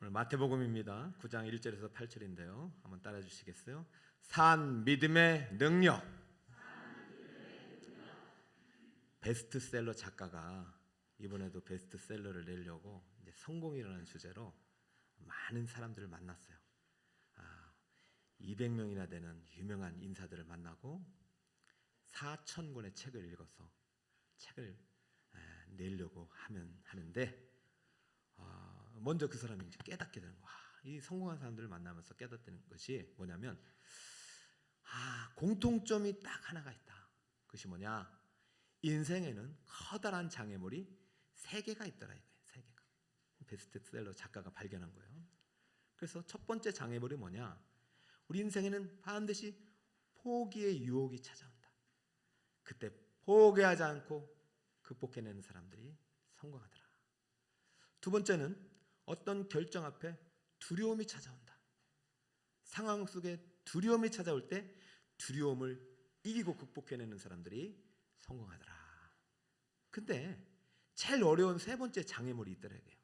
오늘 마태복음입니다. 9장 1절에서 8절인데요. 한번 따라 주시겠어요? 산 믿음의 능력. 베스트셀러 작가가 이번에도 베스트셀러를 내려고 이제 성공이라는 주제로 많은 사람들을 만났어요. 200명이나 되는 유명한 인사들을 만나고 4,000권의 책을 읽어서 책을 내려고 하는데 먼저 그 사람이 이제 깨닫게 되는 거야. 이 성공한 사람들을 만나면서 깨닫는 것이 뭐냐면 공통점이 딱 하나가 있다. 그것이 뭐냐? 인생에는 커다란 장애물이 3개가 있더라 이거예요. 3개가. 베스트셀러 작가가 발견한 거예요. 그래서 첫 번째 장애물이 뭐냐? 우리 인생에는 반드시 포기의 유혹이 찾아온다. 그때 포기하지 않고 극복해내는 사람들이 성공하더라. 두 번째는 어떤 결정 앞에 두려움이 찾아온다. 상황 속에 두려움이 찾아올 때 두려움을 이기고 극복해내는 사람들이 성공하더라. 근데 제일 어려운 세 번째 장애물이 있더라고요.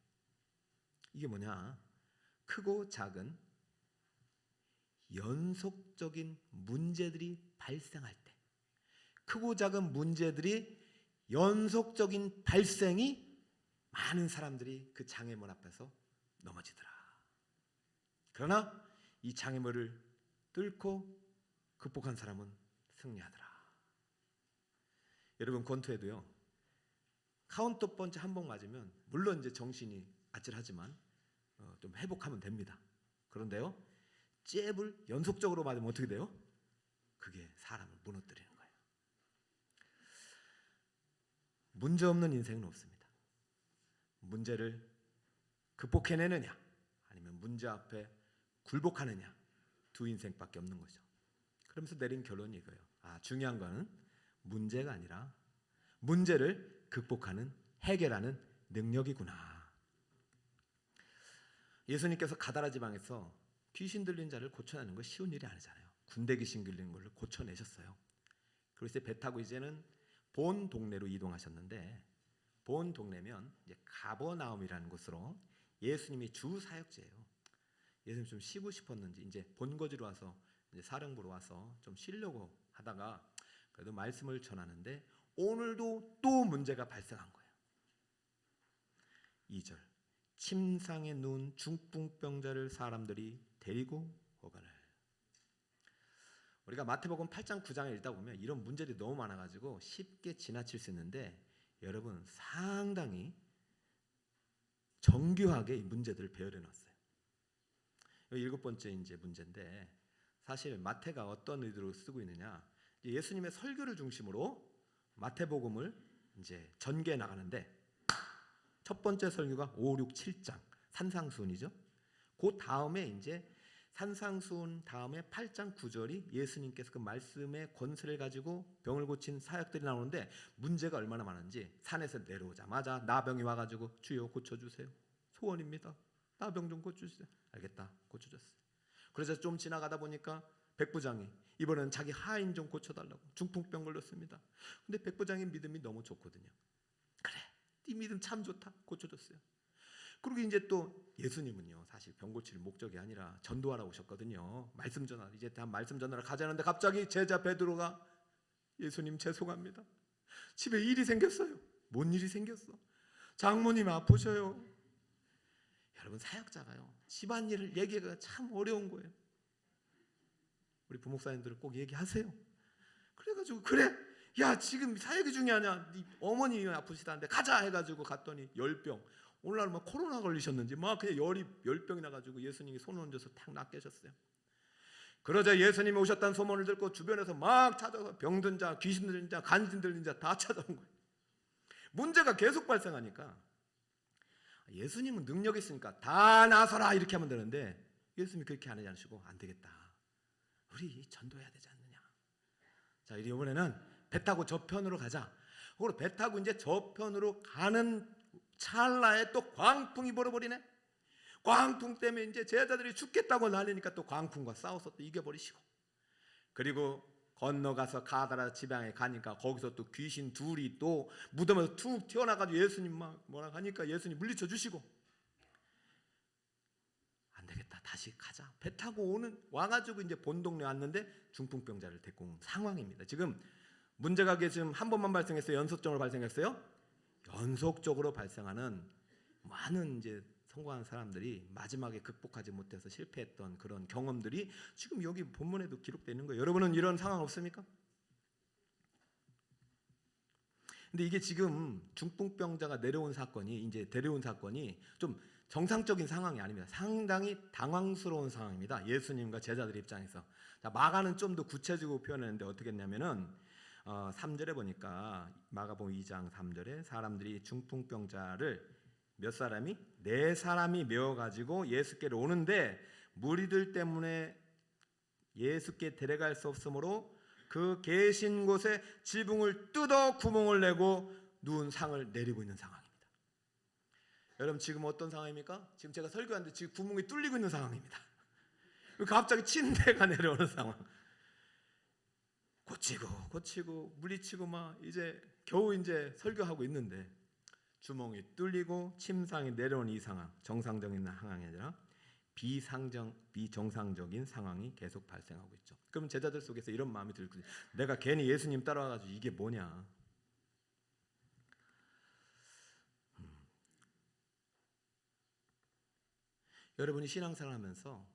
이게 뭐냐? 크고 작은 연속적인 문제들이 발생할 때, 크고 작은 문제들이 연속적인 발생이 많은 사람들이 그 장애물 앞에서 넘어지더라. 그러나 이 장애물을 뚫고 극복한 사람은 승리하더라. 여러분 권투에도요, 카운터 펀치 한 번 맞으면 물론 이제 정신이 아찔하지만 좀 회복하면 됩니다. 그런데요, 잽을 연속적으로 맞으면 어떻게 돼요? 그게 사람을 무너뜨리는 거예요. 문제 없는 인생은 없습니다. 문제를 극복해내느냐 아니면 문제 앞에 굴복하느냐, 두 인생밖에 없는 거죠. 그러면서 내린 결론이 이거예요. 중요한 거는 문제가 아니라 문제를 극복하는, 해결하는 능력이구나. 예수님께서 가다라 지방에서 귀신 들린 자를 고쳐내는 거 쉬운 일이 아니잖아요. 군대 귀신 들린 걸 고쳐내셨어요. 그리고 이제 배 타고 이제는 본 동네로 이동하셨는데, 본 동네면 이제 가버나움이라는 곳으로, 예수님이 주 사역지예요. 예수님 좀 쉬고 싶었는지 이제 본거지로 와서 이제 사령부로 와서 좀 쉬려고 하다가 그래도 말씀을 전하는데 오늘도 또 문제가 발생한 거예요. 2절, 침상에 누운 중풍병자를 사람들이 데리고 오거늘. 우리가 마태복음 8장 9장을 읽다 보면 이런 문제들이 너무 많아가지고 쉽게 지나칠 수 있는데, 여러분 상당히 정교하게 이 문제들을 배열해놨어요. 여기 7번째 이제 문제인데, 사실 마태가 어떤 의도로 쓰고 있느냐, 예수님의 설교를 중심으로 마태복음을 이제 전개해 나가는데, 첫 번째 설교가 5, 6, 7장 산상수훈이죠. 그 다음에 이제 산상수훈 다음에 8장 9절이 예수님께서 그 말씀의 권세를 가지고 병을 고친 사역들이 나오는데, 문제가 얼마나 많은지, 산에서 내려오자마자 나병이 와가지고 주여 고쳐주세요. 소원입니다. 나병 좀 고쳐주세요. 알겠다. 고쳐줬어요. 그래서 좀 지나가다 보니까 백부장이 이번에는 자기 하인 좀 고쳐달라고, 중풍병 걸렸습니다. 근데 백부장의 믿음이 너무 좋거든요. 그래, 네 믿음 참 좋다. 고쳐줬어요. 그리고 이제 또 예수님은요, 사실 병 고칠 목적이 아니라 전도하러 오셨거든요. 말씀 전하러, 이제 다 말씀 전하러 가자는데 갑자기 제자 베드로가 예수님 죄송합니다. 집에 일이 생겼어요. 뭔 일이 생겼어? 장모님 아프셔요. 여러분 사역자가요, 집안일을 얘기하기가 참 어려운 거예요. 우리 부목사님들은 꼭 얘기하세요. 그래가지고 그래, 야 지금 사역이 중요하냐, 네 어머니 아프시다는데 가자 해가지고 갔더니 열병. 오늘날 뭐 코로나 걸리셨는지 막 그냥 열병이 나가지고 예수님이 손을 얹어서 탁 낫게 하셨어요. 그러자 예수님이 오셨다는 소문을 듣고 주변에서 막 찾아서 병든 자, 귀신 들린 자, 간신 들린 자 다 찾아온 거예요. 문제가 계속 발생하니까 예수님은 능력이 있으니까 다 나서라 이렇게 하면 되는데, 예수님이 그렇게 안 하시고 안 되겠다, 우리 전도해야 되지 않느냐. 자, 이번에는 배 타고 저편으로 가자. 그리고 배 타고 이제 저편으로 가는 찰나에 또 광풍이 불어버리네. 광풍 때문에 이제 제자들이 죽겠다고 난리니까 또 광풍과 싸워서 또 이겨버리시고, 그리고 건너가서 가다라 지방에 가니까 거기서 또 귀신 둘이 또 무덤에서 툭 튀어나가지고 예수님 막 뭐라 하니까 예수님 물리쳐 주시고, 됐다, 다시 가자. 배 타고 와가지고 이제 본 동네 왔는데 중풍병자를 데리고 온 상황입니다. 지금 문제가 지금 한 번만 발생했어요? 연속적으로 발생했어요? 연속적으로 발생하는 많은 이제 성공한 사람들이 마지막에 극복하지 못해서 실패했던 그런 경험들이 지금 여기 본문에도 기록되어 있는 거예요. 여러분은 이런 상황 없습니까? 근데 이게 지금 중풍병자가 데려온 사건이 좀 정상적인 상황이 아닙니다. 상당히 당황스러운 상황입니다. 예수님과 제자들 입장에서. 자, 마가는 좀 더 구체적으로 표현했는데 어떻게 했냐면은 3절에 보니까 마가복음 2장 3절에 사람들이 중풍병자를 몇 사람이? 4사람이 메어가지고 예수께로 오는데 무리들 때문에 예수께 데려갈 수 없으므로 그 계신 곳에 지붕을 뜯어 구멍을 내고 누운 상을 내리고 있는 상황입니다. 여러분 지금 어떤 상황입니까? 지금 제가 설교하는데 지금 구멍이 뚫리고 있는 상황입니다. 갑자기 침대가 내려오는 상황. 고치고 물리치고 막 이제 겨우 이제 설교하고 있는데 주먹이 뚫리고 침상이 내려오는 이 상황, 정상적인 상황이 아니라 비정상적인 상황이 계속 발생하고 있죠. 그럼 제자들 속에서 이런 마음이 들거든요. 내가 괜히 예수님 따라와가지고 이게 뭐냐? 여러분이 신앙생활하면서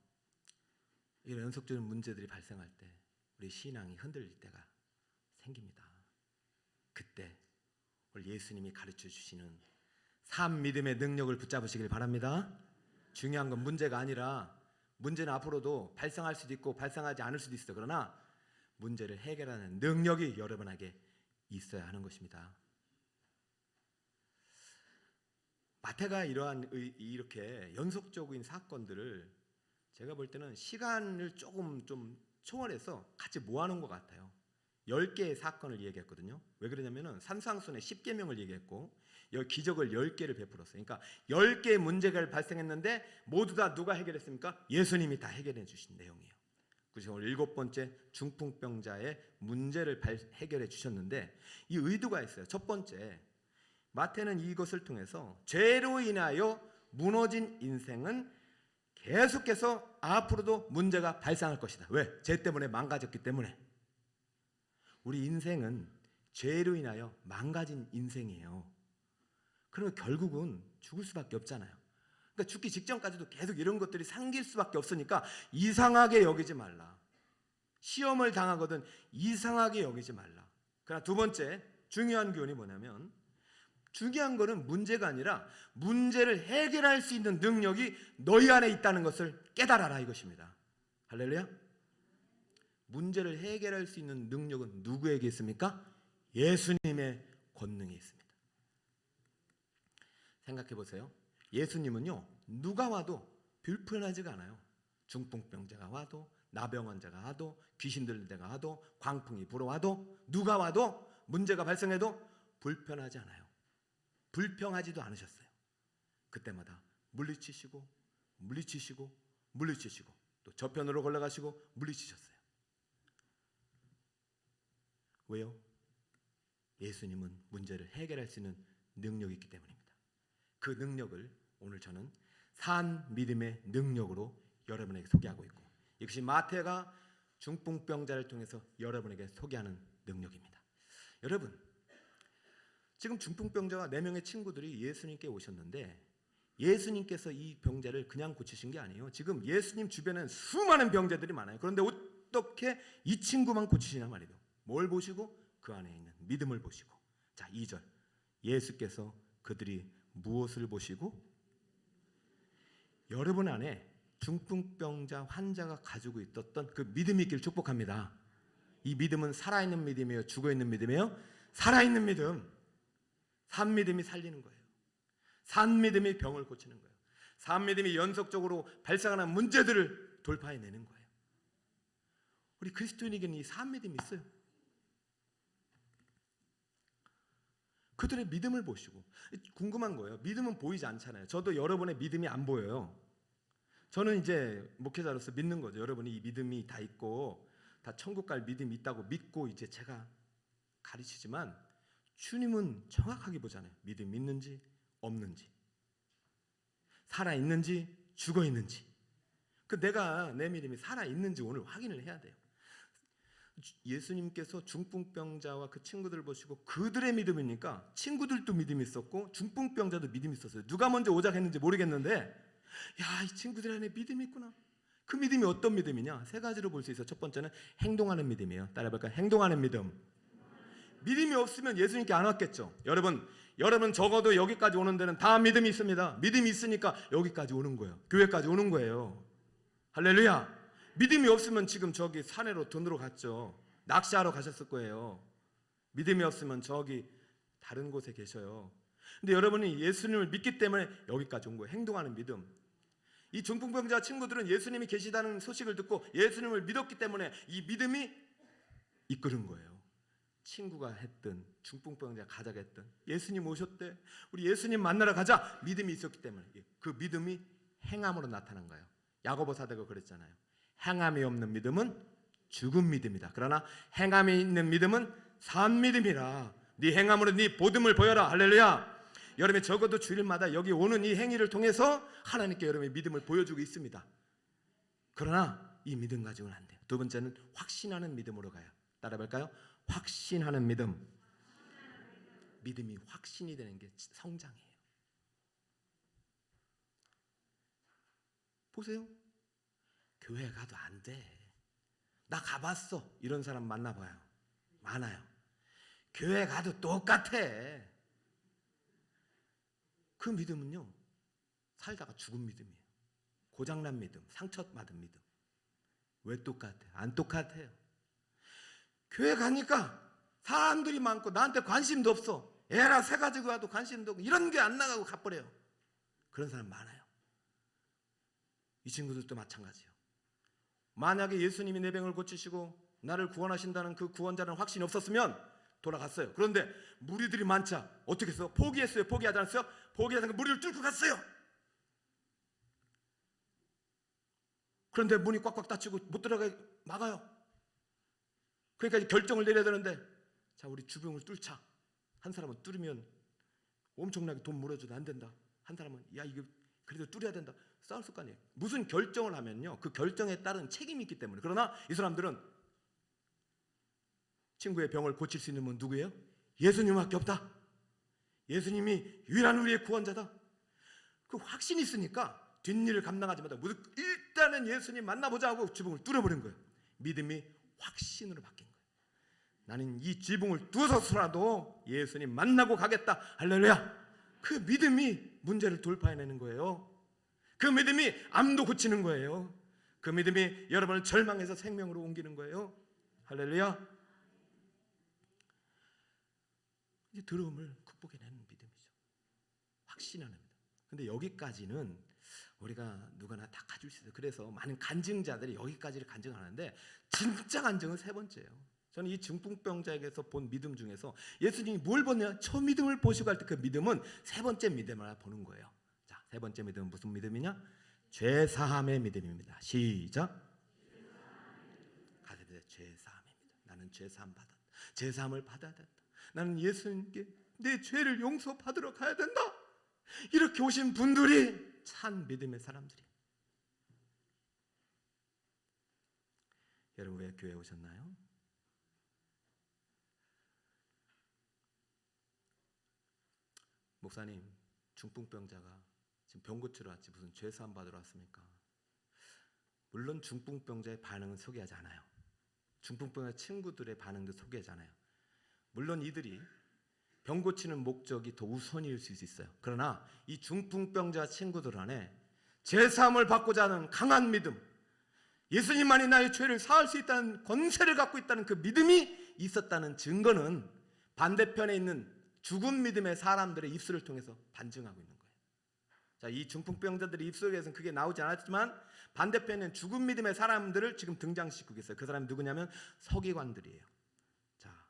이런 연속적인 문제들이 발생할 때 우리 신앙이 흔들릴 때가 생깁니다. 그때 오늘 예수님이 가르쳐 주시는 산 믿음의 능력을 붙잡으시길 바랍니다. 중요한 건 문제가 아니라 문제는 앞으로도 발생할 수도 있고 발생하지 않을 수도 있어요. 그러나 문제를 해결하는 능력이 여러분에게 있어야 하는 것입니다. 마태가 이렇게 연속적인 사건들을 제가 볼 때는 시간을 조금 좀 초월해서 같이 모아놓은 것 같아요. 10개의 사건을 얘기했거든요. 왜 그러냐면은 산상순의 10계명을 얘기했고 기적을 10개를 베풀었어요. 그러니까 10개의 문제가 발생했는데 모두 다 누가 해결했습니까? 예수님이 다 해결해 주신 내용이에요. 그래서 오늘 7번째 중풍병자의 문제를 해결해 주셨는데 이 의도가 있어요. 첫 번째, 마태는 이것을 통해서 죄로 인하여 무너진 인생은 계속해서 앞으로도 문제가 발생할 것이다. 왜? 죄 때문에 망가졌기 때문에. 우리 인생은 죄로 인하여 망가진 인생이에요. 그러면 결국은 죽을 수밖에 없잖아요. 그러니까 죽기 직전까지도 계속 이런 것들이 생길 수밖에 없으니까 이상하게 여기지 말라. 시험을 당하거든 이상하게 여기지 말라. 그러나 두 번째 중요한 교훈이 뭐냐면 중요한 거는 문제가 아니라 문제를 해결할 수 있는 능력이 너희 안에 있다는 것을 깨달아라 이것입니다. 할렐루야. 문제를 해결할 수 있는 능력은 누구에게 있습니까? 예수님의 권능에 있습니다. 생각해 보세요. 예수님은요 누가 와도 불편하지가 않아요. 중풍병자가 와도 나병 환자가 와도 귀신 들린 데가 와도 광풍이 불어와도 누가 와도 문제가 발생해도 불편하지 않아요. 불평하지도 않으셨어요. 그때마다 물리치시고 또 저편으로 걸러가시고 물리치셨어요. 왜요? 예수님은 문제를 해결할 수 있는 능력이 있기 때문입니다. 그 능력을 오늘 저는 산 믿음의 능력으로 여러분에게 소개하고 있고 이것이 마태가 중풍병자를 통해서 여러분에게 소개하는 능력입니다. 여러분 지금 중풍병자와 4명의 친구들이 예수님께 오셨는데 예수님께서 이 병자를 그냥 고치신 게 아니에요. 지금 예수님 주변에는 수많은 병자들이 많아요. 그런데 어떻게 이 친구만 고치시냐 말이에요. 뭘 보시고? 그 안에 있는 믿음을 보시고. 자, 2절. 예수께서 그들이 무엇을 보시고? 여러분 안에 중풍병자 환자가 가지고 있었던 그 믿음이 있기를 축복합니다. 이 믿음은 살아있는 믿음이에요? 죽어있는 믿음이에요? 살아있는 믿음. 산 믿음이 살리는 거예요. 산 믿음이 병을 고치는 거예요. 산 믿음이 연속적으로 발생하는 문제들을 돌파해내는 거예요. 우리 그리스도인에게는 이 산 믿음이 있어요. 그들의 믿음을 보시고 궁금한 거예요. 믿음은 보이지 않잖아요. 저도 여러분의 믿음이 안 보여요. 저는 이제 목회자로서 믿는 거죠. 여러분이 이 믿음이 다 있고 다 천국 갈 믿음이 있다고 믿고 이제 제가 가르치지만 주님은 정확하게 보잖아요. 믿음이 있는지 없는지 살아있는지 죽어있는지 내가 내 믿음이 살아있는지 오늘 확인을 해야 돼요. 예수님께서 중풍병자와 그 친구들을 보시고 그들의 믿음이니까 친구들도 믿음이 있었고 중풍병자도 믿음이 있었어요. 누가 먼저 오작했는지 모르겠는데 야, 이 친구들 안에 믿음이 있구나. 그 믿음이 어떤 믿음이냐? 세 가지로 볼 수 있어요. 첫 번째는 행동하는 믿음이에요. 따라해볼까요? 행동하는 믿음. 믿음이 없으면 예수님께 안 왔겠죠. 여러분 적어도 여기까지 오는 데는 다 믿음이 있습니다. 믿음이 있으니까 여기까지 오는 거예요. 교회까지 오는 거예요. 할렐루야. 믿음이 없으면 지금 저기 산에로 돈으로 갔죠. 낚시하러 가셨을 거예요. 믿음이 없으면 저기 다른 곳에 계셔요. 근데 여러분이 예수님을 믿기 때문에 여기까지 온 거예요. 행동하는 믿음. 이 중풍병자 친구들은 예수님이 계시다는 소식을 듣고 예수님을 믿었기 때문에 이 믿음이 이끄는 거예요. 친구가 했든 중풍병자 가자가 했든 예수님 오셨대, 우리 예수님 만나러 가자, 믿음이 있었기 때문에 그 믿음이 행함으로 나타난 거예요. 야고보 사도가 그랬잖아요. 행함이 없는 믿음은 죽은 믿음이다. 그러나 행함이 있는 믿음은 산 믿음이라. 네 행함으로 네 보듬을 보여라. 할렐루야. 여러분이 적어도 주일마다 여기 오는 이 행위를 통해서 하나님께 여러분의 믿음을 보여주고 있습니다. 그러나 이 믿음 가지고는 안 돼요. 두 번째는 확신하는 믿음으로 가요. 따라볼까요? 확신하는 믿음. 믿음이 확신이 되는 게 성장이에요. 보세요. 교회 가도 안 돼. 나 가봤어. 이런 사람 만나봐요. 많아요. 교회 가도 똑같아. 그 믿음은요, 살다가 죽은 믿음이에요. 고장난 믿음, 상처받은 믿음. 왜 똑같아요? 안 똑같아요. 교회 가니까 사람들이 많고 나한테 관심도 없어. 애라 새 가지고 와도 관심도 없고 이런 게 안 나가고 가버려요. 그런 사람 많아요. 이 친구들도 마찬가지예요. 만약에 예수님이 내 병을 고치시고 나를 구원하신다는 그 구원자는 확신이 없었으면 돌아갔어요. 그런데 무리들이 많자 어떻게 했어요? 포기했어요? 포기하지 않았어요? 포기하다가 무리를 뚫고 갔어요. 그런데 문이 꽉꽉 닫히고 못 들어가게 막아요. 그러니까 이제 결정을 내려야 되는데, 자, 우리 주병을 뚫자. 한 사람은 뚫으면 엄청나게 돈 물어줘도 안 된다. 한 사람은 야, 이거 그래도 뚫어야 된다. 싸울 거 아니에요. 무슨 결정을 하면요, 그 결정에 따른 책임이 있기 때문에. 그러나 이 사람들은 친구의 병을 고칠 수 있는 분 누구예요? 예수님밖에 없다. 예수님이 유일한 우리의 구원자다. 그 확신이 있으니까 뒷일을 감당하지 못하고 일단은 예수님 만나보자 하고 지붕을 뚫어버린 거예요. 믿음이 확신으로 바뀐 거예요. 나는 이 지붕을 뚫어서라도 예수님 만나고 가겠다. 할렐루야. 그 믿음이 문제를 돌파해내는 거예요. 그 믿음이 암도 고치는 거예요. 그 믿음이 여러분을 절망에서 생명으로 옮기는 거예요. 할렐루야. 이제 두려움을 극복해내는 믿음이죠. 확신하는 믿음. 근데 여기까지는 우리가 누구나 다 가질 수 있어요. 그래서 많은 간증자들이 여기까지를 간증하는데 진짜 간증은 세 번째예요. 저는 이 중풍병자에게서 본 믿음 중에서 예수님이 뭘 보냐? 저 믿음을 보시고 할 때 그 믿음은 세 번째 믿음을 보는 거예요. 자, 세 번째 믿음은 무슨 믿음이냐? 죄사함의 믿음입니다. 시작. 가세요. 죄사함의 믿음. 나는 죄사함 받았다. 죄사함을 받아야 된다. 나는 예수님께 내 죄를 용서받으러 가야 된다. 이렇게 오신 분들이 참 믿음의 사람들이에요. 여러분 왜 교회에 오셨나요? 목사님, 중풍병자가 지금 병 고치러 왔지 무슨 죄사함 받으러 왔습니까? 물론 중풍병자의 반응은 소개하지 않아요. 중풍병자 친구들의 반응도 소개하지 않아요. 물론 이들이 병 고치는 목적이 더 우선일 수 있어요. 그러나 이 중풍병자 친구들 안에 죄사함을 받고자 하는 강한 믿음, 예수님만이 나의 죄를 사할 수 있다는 권세를 갖고 있다는 그 믿음이 있었다는 증거는 반대편에 있는 죽은 믿음의 사람들의 입술을 통해서 반증하고 있는 거예요. 자, 이 중풍병자들의 입술에서는 그게 나오지 않았지만 반대편에는 죽은 믿음의 사람들을 지금 등장시키고 있어요. 그 사람이 누구냐면 서기관들이에요. 자,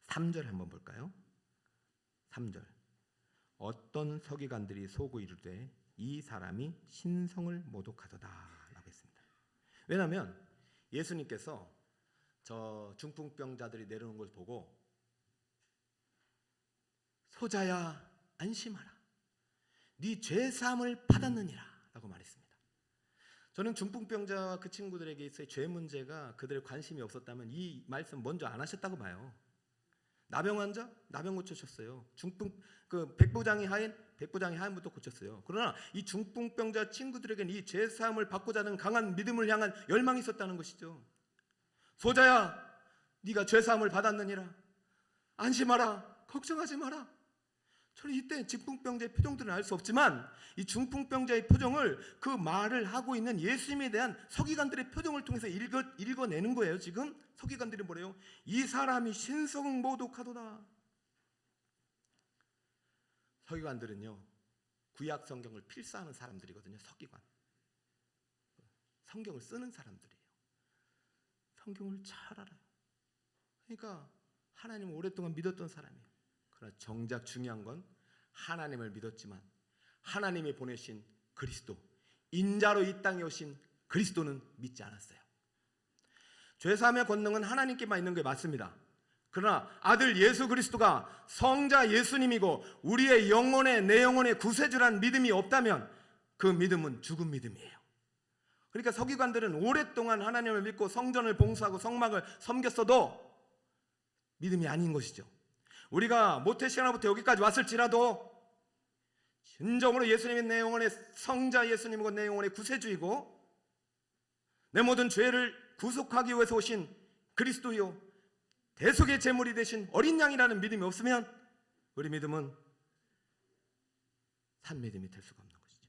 3절 한번 볼까요? 3절. 어떤 서기관들이 속고 이르되 이 사람이 신성을 모독하도다 라고 했습니다. 왜냐하면 예수님께서 저 중풍병자들이 내려오는 걸 보고 소자야 안심하라. 네 죄 사함을 받았느니라 라고 말했습니다. 저는 중풍병자와 그 친구들에게 있어의 죄 문제가 그들의 관심이 없었다면 이 말씀 먼저 안 하셨다고 봐요. 나병 환자? 나병 고쳐셨어요. 백부장이 하인부터 고쳤어요. 그러나 이 중풍병자 친구들에게는 이 죄 사함을 받고자 하는 강한 믿음을 향한 열망이 있었다는 것이죠. 소자야, 네가 죄 사함을 받았느니라. 안심하라. 걱정하지 마라. 저는 이때 중풍병자의 표정들은 알 수 없지만 이 중풍병자의 표정을, 그 말을 하고 있는 예수님에 대한 서기관들의 표정을 통해서 읽어내는 거예요. 지금 서기관들이 뭐래요? 이 사람이 신성모독하도다. 서기관들은요, 구약 성경을 필사하는 사람들이거든요. 서기관, 성경을 쓰는 사람들이에요. 성경을 잘 알아요. 그러니까 하나님을 오랫동안 믿었던 사람이에요. 그러나 정작 중요한 건 하나님을 믿었지만 하나님이 보내신 그리스도, 인자로 이 땅에 오신 그리스도는 믿지 않았어요. 죄사함의 권능은 하나님께만 있는 게 맞습니다. 그러나 아들 예수 그리스도가 성자 예수님이고 우리의 내 영혼의 구세주라는 믿음이 없다면 그 믿음은 죽은 믿음이에요. 그러니까 서기관들은 오랫동안 하나님을 믿고 성전을 봉사하고 성막을 섬겼어도 믿음이 아닌 것이죠. 우리가 모태신앙부터 여기까지 왔을지라도 진정으로 예수님이 내 영혼의 성자 예수님이고 내 영혼의 구세주이고 내 모든 죄를 구속하기 위해서 오신 그리스도요, 대속의 제물이 되신 어린 양이라는 믿음이 없으면 우리 믿음은 산 믿음이 될 수가 없는 것이죠.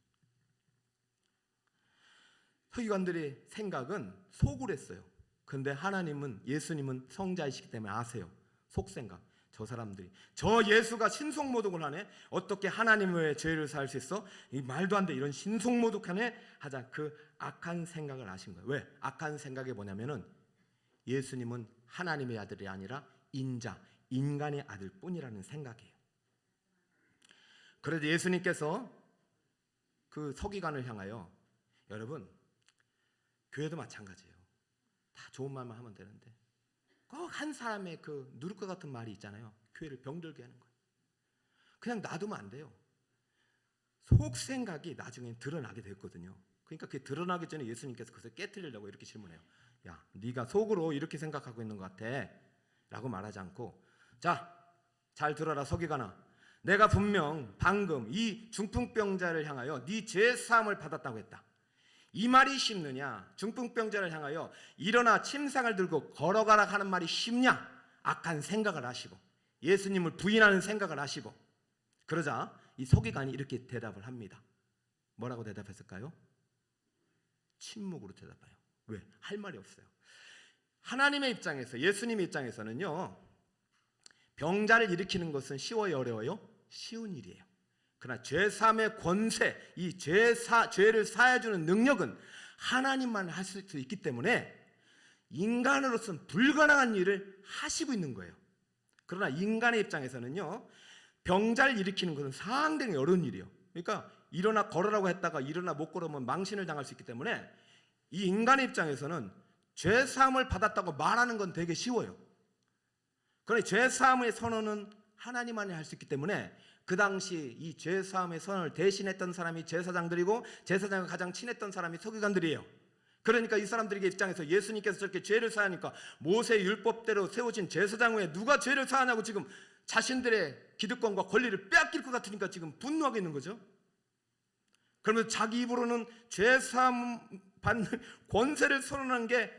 서기관들의 생각은 속으로 했어요. 그런데 하나님은, 예수님은 성자이시기 때문에 아세요. 속생각. 저 사람들이, 저 예수가 신속모독을 하네? 어떻게 하나님의 죄를 사할 수 있어? 이 말도 안 돼. 이런 신속모독하네? 하자. 그 악한 생각을 하신 거예요. 왜? 악한 생각이 뭐냐면은 예수님은 하나님의 아들이 아니라 인간의 아들뿐이라는 생각이에요. 그래서 예수님께서 그 서기관을 향하여, 여러분 교회도 마찬가지예요. 다 좋은 말만 하면 되는데 꼭 한 사람의 그 누를 것 같은 말이 있잖아요. 교회를 병들게 하는 거예요. 그냥 놔두면 안 돼요. 속 생각이 나중에 드러나게 됐거든요. 그러니까 그게 드러나기 전에 예수님께서 그것을 깨트리려고 이렇게 질문해요. 야, 네가 속으로 이렇게 생각하고 있는 것 같아 라고 말하지 않고, 자, 잘 들어라 서기관아, 내가 분명 방금 이 중풍병자를 향하여 네 죄 사함을 받았다고 했다. 이 말이 쉽느냐? 중풍병자를 향하여 일어나 침상을 들고 걸어가라 하는 말이 쉽냐? 악한 생각을 하시고 예수님을 부인하는 생각을 하시고. 그러자 이 서기관이 이렇게 대답을 합니다. 뭐라고 대답했을까요? 침묵으로 대답해요. 왜? 할 말이 없어요. 하나님의 입장에서, 예수님의 입장에서는요, 병자를 일으키는 것은 쉬워요, 어려워요? 쉬운 일이에요. 그러나 죄사함의 권세, 이 죄를 사해주는 능력은 하나님만 할 수 있기 때문에 인간으로서는 불가능한 일을 하시고 있는 거예요. 그러나 인간의 입장에서는요, 병자를 일으키는 것은 상당히 어려운 일이에요. 그러니까 일어나 걸으라고 했다가 일어나 못 걸으면 망신을 당할 수 있기 때문에 이 인간의 입장에서는 죄사함을 받았다고 말하는 건 되게 쉬워요. 그러나 죄사함의 선언은 하나님만이 할 수 있기 때문에 그 당시 이 죄사함의 선언을 대신했던 사람이 제사장들이고 제사장과 가장 친했던 사람이 서기관들이에요. 그러니까 이 사람들에게 입장에서 예수님께서 저렇게 죄를 사하니까 모세 율법대로 세워진 제사장 외에 누가 죄를 사하냐고 지금 자신들의 기득권과 권리를 빼앗길 것 같으니까 지금 분노하고 있는 거죠. 그러면서 자기 입으로는 죄사함 받는 권세를 선언한 게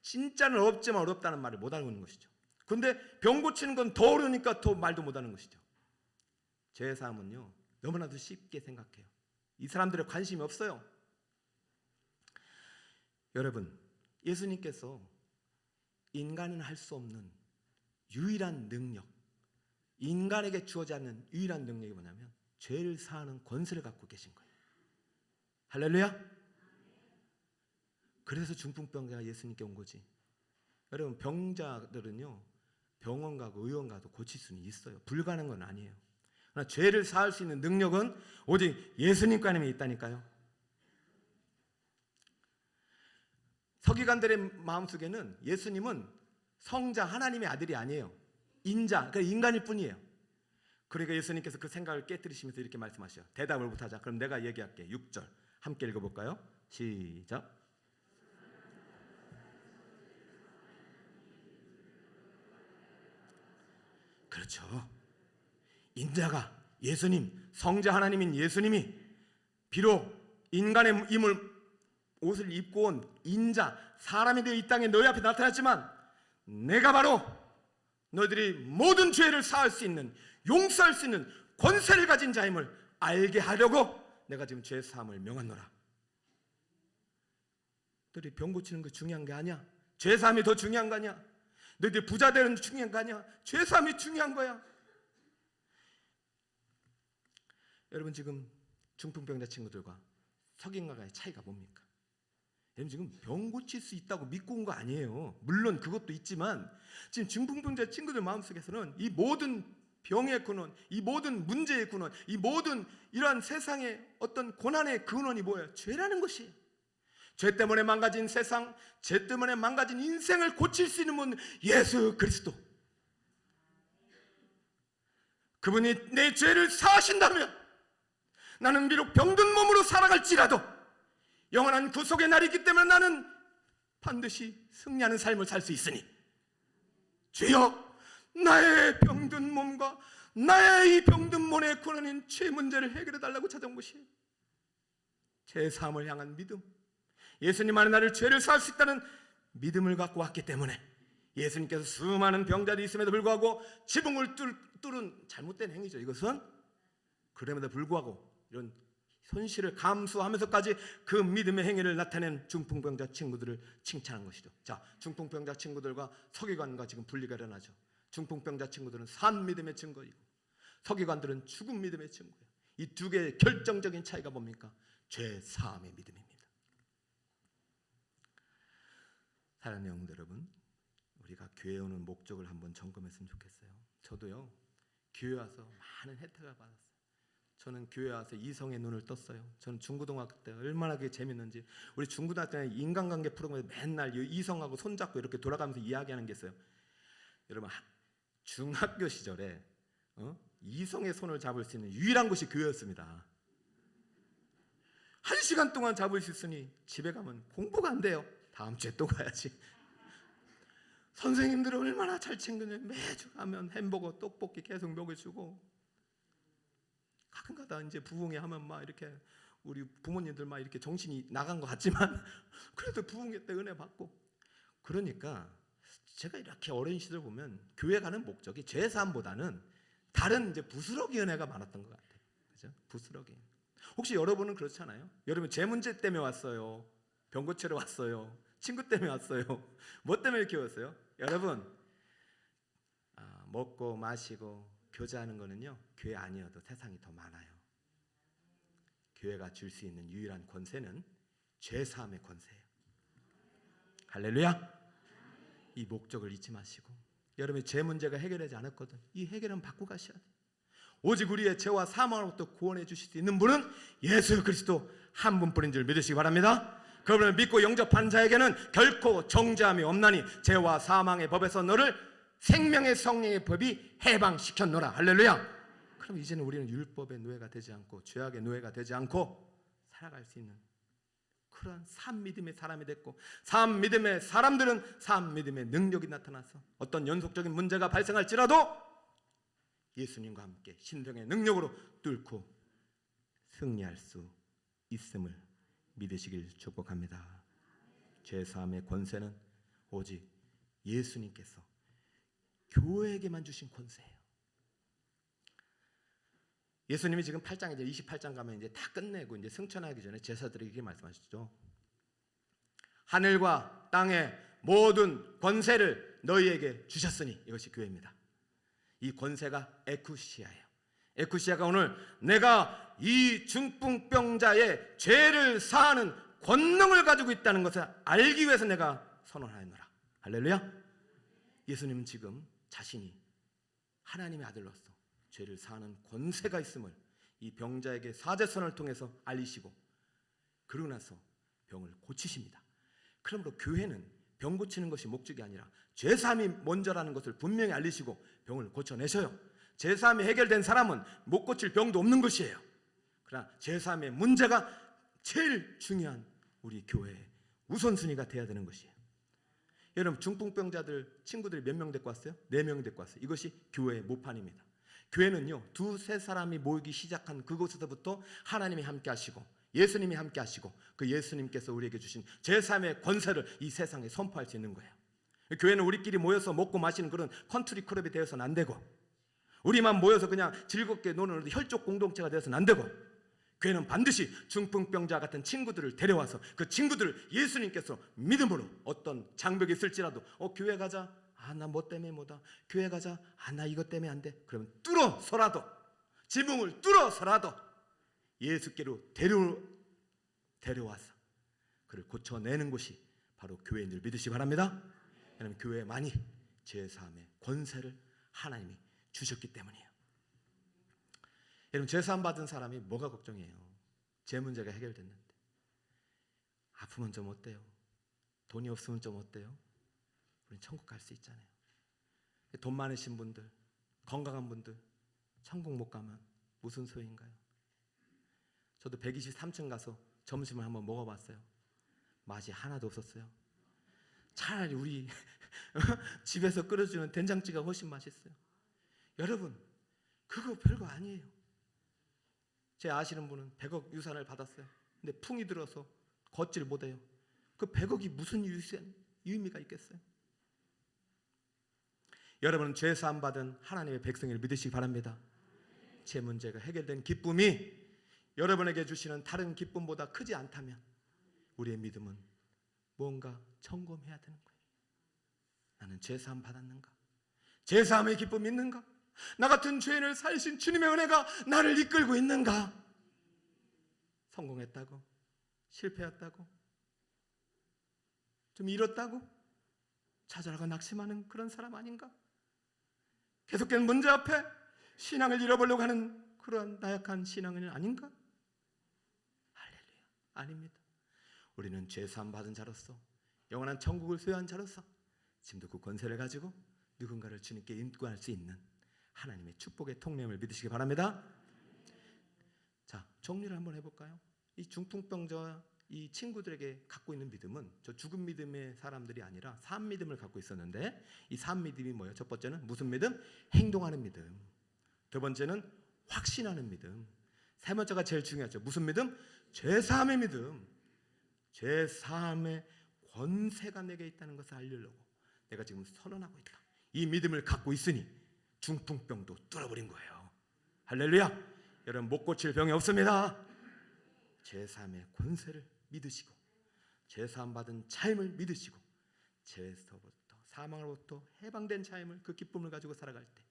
진짜는 없지만 어렵다는 말을 못 알고 있는 것이죠. 그런데 병 고치는 건 더 어려우니까 더 말도 못 하는 것이죠. 죄사함은요, 너무나도 쉽게 생각해요. 이 사람들의 관심이 없어요. 여러분, 예수님께서 인간은 할 수 없는 유일한 능력, 인간에게 주어지지 않는 유일한 능력이 뭐냐면 죄를 사하는 권세를 갖고 계신 거예요. 할렐루야. 그래서 중풍병자가 예수님께 온 거지. 여러분, 병자들은요, 병원 가고 의원 가도 고칠 수는 있어요. 불가능한 건 아니에요. 그러나 죄를 사할 수 있는 능력은 오직 예수님께만 있다니까요. 서기관들의 마음속에는 예수님은 성자 하나님의 아들이 아니에요. 그러니까 인간일 뿐이에요. 그러니까 예수님께서 그 생각을 깨뜨리시면서 이렇게 말씀하셔요. 대답을 못하자. 그럼 내가 얘기할게. 6절 함께 읽어볼까요? 시작. 그렇죠. 인자가 예수님, 성자 하나님인 예수님이 비록 인간의 옷을 입고 온 인자, 사람이 되어 이 땅에 너희 앞에 나타났지만 내가 바로 너희들이 모든 죄를 사할 수 있는, 용서할 수 있는 권세를 가진 자임을 알게 하려고 내가 지금 죄 사함을 명하노라. 너희들이 병 고치는 거 중요한 게 아니야. 죄 사함이 더 중요한 거 아니야. 너희들이 부자 되는 게 중요한 거 아니야. 죄 사함이 중요한 거야. 여러분 지금 중풍병자 친구들과 석인과의 차이가 뭡니까? 여러분 지금 병 고칠 수 있다고 믿고 온 거 아니에요. 물론 그것도 있지만 지금 중풍병자 친구들 마음속에서는 이 모든 병의 근원, 이 모든 문제의 근원, 이 모든 이러한 세상의 어떤 고난의 근원이 뭐예요? 죄라는 것이에요. 죄 때문에 망가진 세상, 죄 때문에 망가진 인생을 고칠 수 있는 분 예수 그리스도. 그분이 내 죄를 사하신다면 나는 비록 병든 몸으로 살아갈지라도 영원한 구속의 날이 있기 때문에 나는 반드시 승리하는 삶을 살 수 있으니 주여 나의 병든 몸과 나의 이 병든 몸의 근원인 죄 문제를 해결해 달라고 찾아온 것이에요. 죄 사함을 향한 믿음, 예수님 안에 나를 죄를 사할 수 있다는 믿음을 갖고 왔기 때문에 예수님께서 수많은 병자들이 있음에도 불구하고 지붕을 뚫은 잘못된 행위죠. 이것은 그럼에도 불구하고 이런 손실을 감수하면서까지 그 믿음의 행위를 나타낸 중풍병자 친구들을 칭찬한 것이죠. 자, 중풍병자 친구들과 서기관과 지금 분리가 일어나죠. 중풍병자 친구들은 산 믿음의 증거이고 서기관들은 죽은 믿음의 증거예요. 이 두 개의 결정적인 차이가 뭡니까? 죄 사함의 믿음입니다. 사랑하는 영웅들 여러분, 우리가 교회에 오는 목적을 한번 점검했으면 좋겠어요. 저도요 교회 와서 많은 혜택을 받았어요. 저는 교회 와서 이성의 눈을 떴어요. 저는 중고등학교 때 얼마나 그게 재밌는지. 우리 중고등학교 때 인간관계 프로그램에서 맨날 이성하고 손잡고 이렇게 돌아가면서 이야기하는 게 있어요. 여러분 중학교 시절에 이성의 손을 잡을 수 있는 유일한 곳이 교회였습니다. 1시간 동안 잡을 수 있으니 집에 가면 공부가 안 돼요. 다음 주에 또 가야지. 선생님들은 얼마나 잘 챙겨줘요. 매주 가면 햄버거, 떡볶이 계속 먹여주고, 가끔가다 이제 부흥회 하면 막 이렇게 우리 부모님들 막 이렇게 정신이 나간 것 같지만 그래도 부흥회 때 은혜 받고. 그러니까 제가 이렇게 어린 시절 보면 교회 가는 목적이 죄 사함보다는 다른 이제 부스러기 은혜가 많았던 것 같아요. 그죠? 부스러기. 혹시 여러분은 그렇잖아요. 여러분 죄 문제 때문에 왔어요. 병 고치러 왔어요. 친구 때문에 왔어요. 뭐 때문에 이렇게 왔어요? 여러분 먹고 마시고 교제하는 거는요 교회 아니어도 세상이 더 많아요. 교회가 줄 수 있는 유일한 권세는 죄 사함의 권세예요. 할렐루야. 이 목적을 잊지 마시고, 여러분의 죄 문제가 해결되지 않았거든, 이 해결은 받고 가셔야 돼요. 오직 우리의 죄와 사망으로부터 구원해 주실 수 있는 분은 예수 그리스도 한 분뿐인 줄 믿으시기 바랍니다. 그분을 믿고 영접한 자에게는 결코 정죄함이 없나니 죄와 사망의 법에서 너를 생명의 성령의 법이 해방시켰노라. 할렐루야. 그럼 이제는 우리는 율법의 노예가 되지 않고 죄악의 노예가 되지 않고 살아갈 수 있는 그런 산 믿음의 사람이 됐고, 산 믿음의 사람들은 산 믿음의 능력이 나타나서 어떤 연속적인 문제가 발생할지라도 예수님과 함께 신령의 능력으로 뚫고 승리할 수 있음을 믿으시길 축복합니다. 죄사함의 권세는 오직 예수님께서 교회에게만 주신 권세예요. 예수님이 지금 8장 이제 28장 가면 이제 다 끝내고 이제 승천하기 전에 제사들에게 말씀하시죠. 하늘과 땅의 모든 권세를 너희에게 주셨으니, 이것이 교회입니다. 이 권세가 에쿠시아예요. 에쿠시아가 오늘 내가 이 중풍병자의 죄를 사하는 권능을 가지고 있다는 것을 알기 위해서 내가 선언하였노라. 할렐루야. 예수님은 지금 자신이 하나님의 아들로서 죄를 사하는 권세가 있음을 이 병자에게 사제선을 통해서 알리시고, 그러고 나서 병을 고치십니다. 그러므로 교회는 병 고치는 것이 목적이 아니라 죄사함이 먼저라는 것을 분명히 알리시고 병을 고쳐내셔요. 제사함이 해결된 사람은 못 고칠 병도 없는 것이에요. 그러나 제사함의 문제가 제일 중요한 우리 교회의 우선순위가 돼야 되는 것이에요. 여러분, 중풍병자들 친구들이 몇 명 데리고 왔어요? 4명 데리고 왔어요. 이것이 교회의 모판입니다. 교회는요, 2-3 사람이 모이기 시작한 그곳에서부터 하나님이 함께 하시고 예수님이 함께 하시고 그 예수님께서 우리에게 주신 제3의 권세를 이 세상에 선포할 수 있는 거예요. 교회는 우리끼리 모여서 먹고 마시는 그런 컨트리 클럽이 되어서는 안 되고, 우리만 모여서 그냥 즐겁게 노는 혈족 공동체가 되어서는 안 되고, 교회는 반드시 중풍병자 같은 친구들을 데려와서 그 친구들을 예수님께서 믿음으로, 어떤 장벽이 있을지라도 교회 가자, 나 뭐 때문에 뭐다, 교회 가자, 나 이것 때문에 안 돼, 그러면 뚫어서라도, 지붕을 뚫어서라도 예수께로 데려와서 그를 고쳐내는 것이 바로 교회인 줄 믿으시기 바랍니다. 왜냐하면 교회에 많이 제사함의 권세를 하나님이 주셨기 때문이에요. 여러분, 제사함 받은 사람이 뭐가 걱정이에요? 제 문제가 해결됐는데 아프면 좀 어때요? 돈이 없으면 좀 어때요? 우린 천국 갈 수 있잖아요. 돈 많으신 분들, 건강한 분들 천국 못 가면 무슨 소용인가요? 저도 123층 가서 점심을 한번 먹어봤어요. 맛이 하나도 없었어요. 차라리 우리 집에서 끓여주는 된장찌개가 훨씬 맛있어요. 여러분, 그거 별거 아니에요. 제 아시는 분은 100억 유산을 받았어요. 근데 풍이 들어서 걷질 못해요. 그 100억이 무슨 의미가 있겠어요? 여러분은 죄사함 받은 하나님의 백성을 믿으시기 바랍니다. 제 문제가 해결된 기쁨이 여러분에게 주시는 다른 기쁨보다 크지 않다면 우리의 믿음은 뭔가 점검해야 되는 거예요. 나는 죄사함 받았는가? 죄사함의 기쁨이 있는가? 나 같은 죄인을 살리신 주님의 은혜가 나를 이끌고 있는가? 성공했다고? 실패했다고? 좀 잃었다고? 찾아라가 낙심하는 그런 사람 아닌가? 계속된 문제 앞에 신앙을 잃어버리려고 하는 그러한 나약한 신앙은 아닌가? 할렐루야, 아닙니다. 우리는 죄사함 받은 자로서, 영원한 천국을 소유한 자로서 지금도 그 권세를 가지고 누군가를 주님께 인도할 수 있는 하나님의 축복의 통념을 믿으시기 바랍니다. 자, 정리를 한번 해볼까요? 이 중풍병자와 이 친구들에게 갖고 있는 믿음은 저 죽은 믿음의 사람들이 아니라 산 믿음을 갖고 있었는데, 이 산 믿음이 뭐예요? 첫 번째는 무슨 믿음? 행동하는 믿음. 두 번째는 확신하는 믿음. 세 번째가 제일 중요하죠. 무슨 믿음? 죄사함의 믿음. 죄사함의 권세가 내게 있다는 것을 알리려고 내가 지금 선언하고 있다. 이 믿음을 갖고 있으니 중풍병도 뚫어버린 거예요. 할렐루야. 여러분, 못 고칠 병이 없습니다. 죄사함의 권세를 믿으시고 죄사함 받은 삶을 믿으시고 죄서부터 사망으로부터 해방된 삶을, 그 기쁨을 가지고 살아갈 때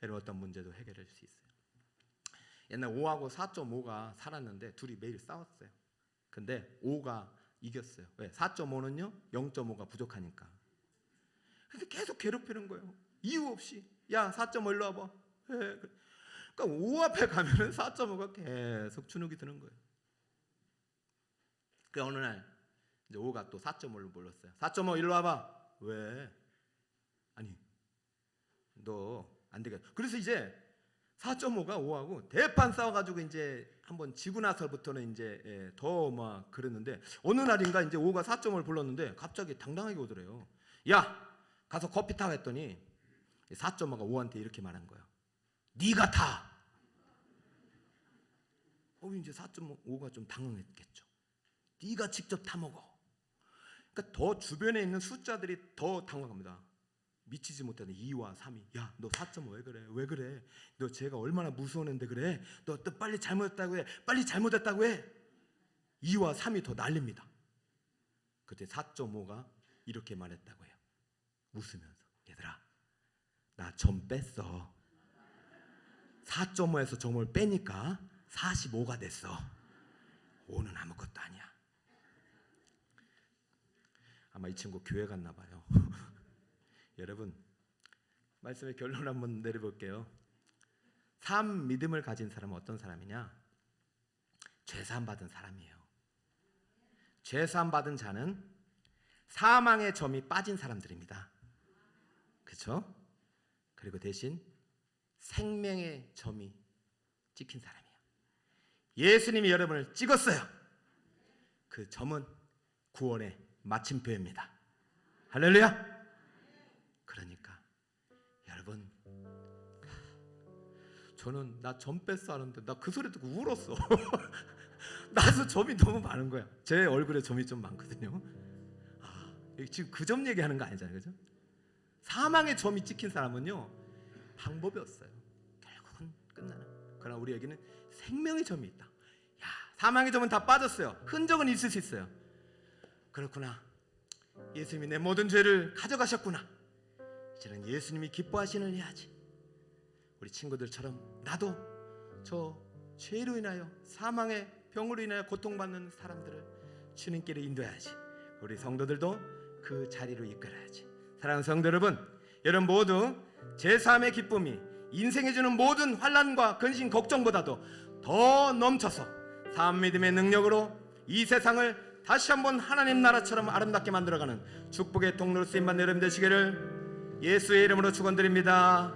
여러분 어떤 문제도 해결할 수 있어요. 옛날 5하고 4.5가 살았는데 둘이 매일 싸웠어요. 근데 5가 이겼어요. 왜? 4.5는요 0.5가 부족하니까. 근데 계속 괴롭히는 거예요. 이유 없이. 야, 4.5 일로 와봐. 그러니까 5 앞에 가면은 4.5가 계속 주눅이 드는 거예요. 그 어느 날 이제 5가 또 4.5를 불렀어요. 4.5 일로 와봐. 왜? 아니, 너 안 되겠다. 그래서 이제 4.5가 5하고 대판 싸워가지고 이제 한번 지고 나서부터는 이제 더 막 그랬는데, 어느 날인가 이제 5가 4.5를 불렀는데 갑자기 당당하게 오더래요. 야, 가서 커피 타 했더니 4.5가 5한테 이렇게 말한 거야. 네가 타. 이제 4.5가 좀 당황했겠죠. 네가 직접 타 먹어. 그러니까 더 주변에 있는 숫자들이 더 당황합니다. 미치지 못하는 2와 3이 야, 너 4.5 왜 그래? 왜 그래? 너 쟤가 얼마나 무서웠는데 그래? 너 또 빨리 잘못했다고 해. 빨리 잘못했다고 해. 2와 3이 더 날립니다. 그때 4.5가 이렇게 말했다고 해요. 웃으면서, 얘들아, 나 점 뺐어. 4.5에서 점을 빼니까 45가 됐어. 5는 아무것도 아니야. 아마 이 친구 교회 갔나 봐요. 여러분, 말씀의 결론 한번 내려볼게요. 산 믿음을 가진 사람은 어떤 사람이냐? 죄사함 받은 사람이에요. 죄사함 받은 자는 사망의 점이 빠진 사람들입니다. 그렇죠? 그리고 대신 생명의 점이 찍힌 사람이에요. 예수님이 여러분을 찍었어요. 그 점은 구원의 마침표입니다. 할렐루야. 그러니까 여러분, 저는 나 점 뺐어 하는데 나 그 소리 듣고 울었어. 나도 점이 너무 많은 거야. 제 얼굴에 점이 좀 많거든요. 지금 그 점 얘기하는 거 아니잖아요, 그죠? 사망의 점이 찍힌 사람은요, 방법이 없어요. 결국은 끝나는. 그러나 우리에게는 생명의 점이 있다. 야, 사망의 점은 다 빠졌어요. 흔적은 있을 수 있어요. 그렇구나. 예수님이 내 모든 죄를 가져가셨구나. 이제는 예수님이 기뻐하시는 일 해야지. 우리 친구들처럼 나도 저 죄로 인하여 사망의 병으로 인하여 고통받는 사람들을 주님께로 인도해야지. 우리 성도들도 그 자리로 이끌어야지. 사랑하는 성도 여러분, 여러분 모두 제3의 기쁨이 인생에 주는 모든 환난과 근심 걱정보다도 더 넘쳐서 산 믿음의 능력으로 이 세상을 다시 한번 하나님 나라처럼 아름답게 만들어가는 축복의 통로로 쓰임받는 여러분 되시기를 예수의 이름으로 축원드립니다.